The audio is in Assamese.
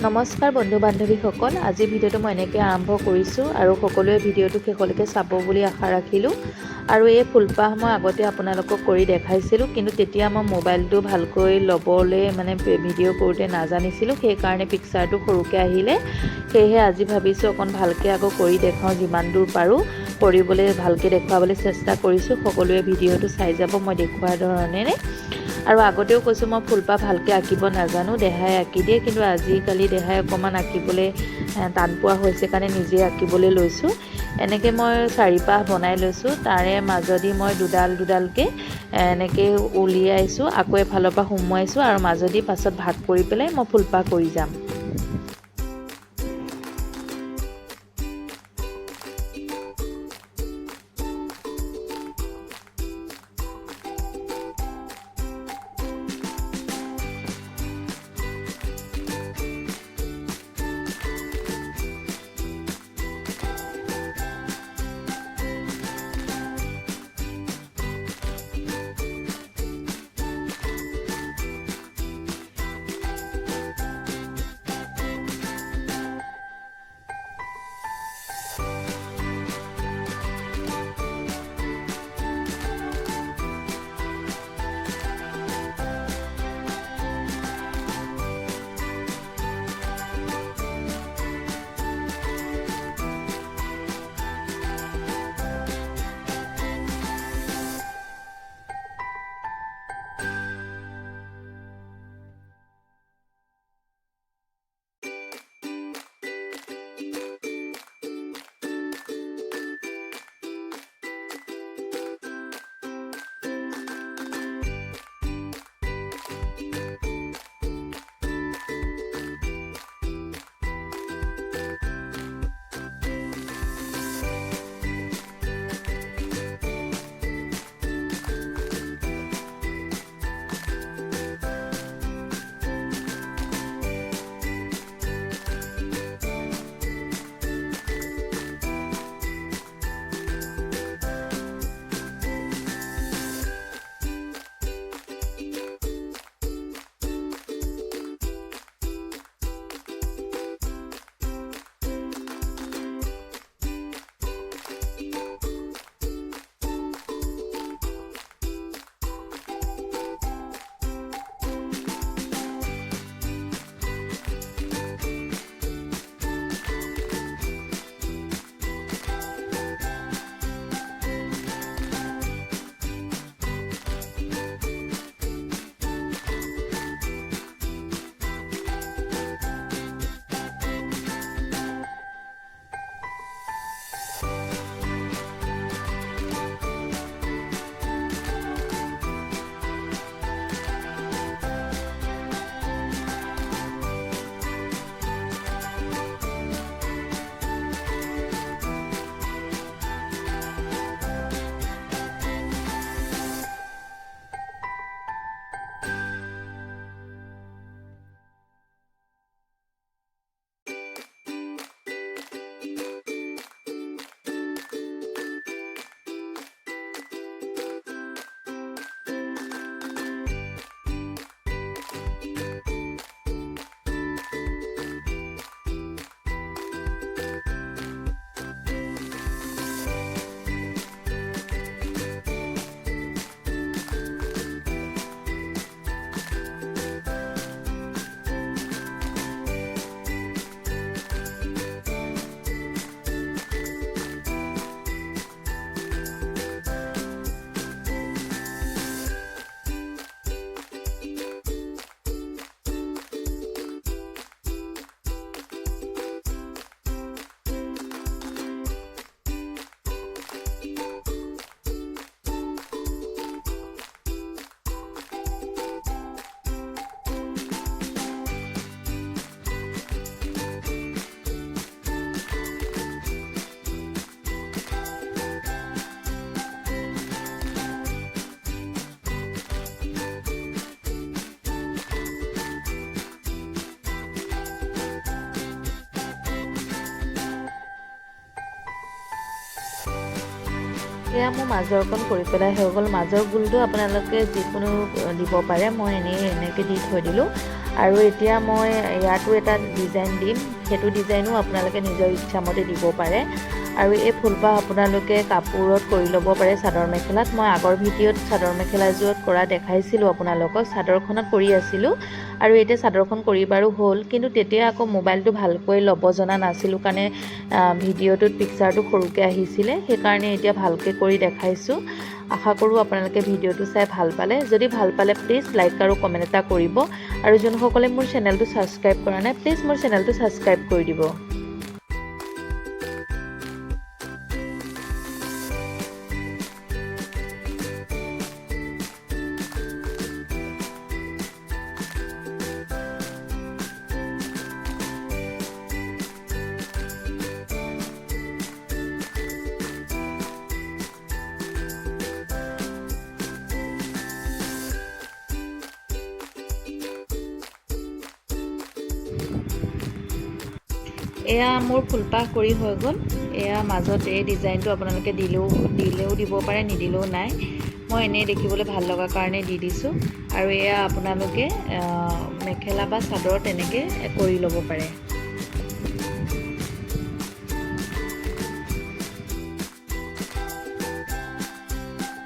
নমস্কাৰ বন্ধু বান্ধৱীসকল, আজি ভিডিঅ'টো মই এনেকৈ আৰম্ভ কৰিছোঁ আৰু সকলোৱে ভিডিঅ'টো শেষলৈকে চাব বুলি আশা ৰাখিলোঁ। আৰু এই ফুলপাহ মই আগতে আপোনালোকক কৰি দেখাইছিলোঁ, কিন্তু তেতিয়া মই মোবাইলটো ভালকৈ ল'বলৈ ভিডিঅ' কৰোঁতে নাজানিছিলোঁ, সেইকাৰণে পিকচাৰটো সৰুকৈ আহিলে। সেয়েহে আজি ভাবিছোঁ অকণ ভালকৈ আকৌ কৰি দেখাওঁ, যিমান দূৰ পাৰোঁ কৰিবলৈ ভালকৈ দেখুৱাবলৈ চেষ্টা কৰিছোঁ। সকলোৱে ভিডিঅ'টো চাই যাব মই দেখুওৱাৰ ধৰণেৰে। আৰু আগতেও কৈছোঁ মই ফুলপাহ ভালকৈ আঁকিব নাজানো, দেহাই আঁকি দিয়ে, কিন্তু আজিকালি দেহাই অকণমান আঁকিবলৈ টান পোৱা হৈছে কাৰণে নিজে আঁকিবলৈ লৈছোঁ। এনেকৈ মই 4 পাহ বনাই লৈছোঁ, তাৰে মাজদি মই দুডালকৈ এনেকৈ উলিয়াইছোঁ, আকৌ এফালৰ পৰা সুমুৱাইছোঁ আৰু মাজদি পাছত ভাগ কৰি পেলাই মই ফুলপাহ কৰি যাম। এয়া মোৰ মাজৰকণ কৰি পেলাই হৈ গ'ল। মাজৰ গোলটো আপোনালোকে যিকোনো দিব পাৰে, মই এনেকৈ দি থৈ দিলোঁ। আৰু এতিয়া মই ইয়াতো এটা ডিজাইন দিম, সেইটো ডিজাইনো আপোনালোকে নিজৰ ইচ্ছামতে দিব পাৰে। আৰু এই ফুলপাহ আপোনালোকে কাপোৰত কৰি ল'ব পাৰে, চাদৰ মেখেলাত। মই আগৰ ভিডিঅ'ত চাদৰ মেখেলাযোৰত কৰা দেখাইছিলোঁ আপোনালোকক, চাদৰখনত কৰি আছিলোঁ। আৰু এতিয়া চাদৰখন কৰি বাৰু হ'ল, কিন্তু তেতিয়া আকৌ মোবাইলটো ভালকৈ ল'ব জনা নাছিলোঁ কাৰণে ভিডিঅ'টোত পিকচাৰটো সৰুকৈ আহিছিলে, সেইকাৰণে এতিয়া ভালকৈ কৰি দেখাইছোঁ। আশা কৰোঁ আপোনালোকে ভিডিঅ'টো চাই ভাল পালে। যদি ভাল পালে প্লিজ লাইক আৰু কমেণ্ট এটা কৰিব। আৰু যোনসকলে মোৰ চেনেলটো ছাবস্ক্ৰাইব কৰা নাই প্লিজ মোৰ চেনেলটো ছাবস্ক্ৰাইব কৰি দিব। এয়া মোৰ ফুলপাহ কৰি হৈ গ'ল। এয়া মাজত এই ডিজাইনটো আপোনালোকে দিলেও দিব পাৰে, নিদিলেও নাই। মই এনেই দেখিবলৈ ভাল লগা কাৰণে দি দিছোঁ। আৰু এয়া আপোনালোকে মেখেলা বা চাদৰ তেনেকৈ কৰি ল'ব পাৰে।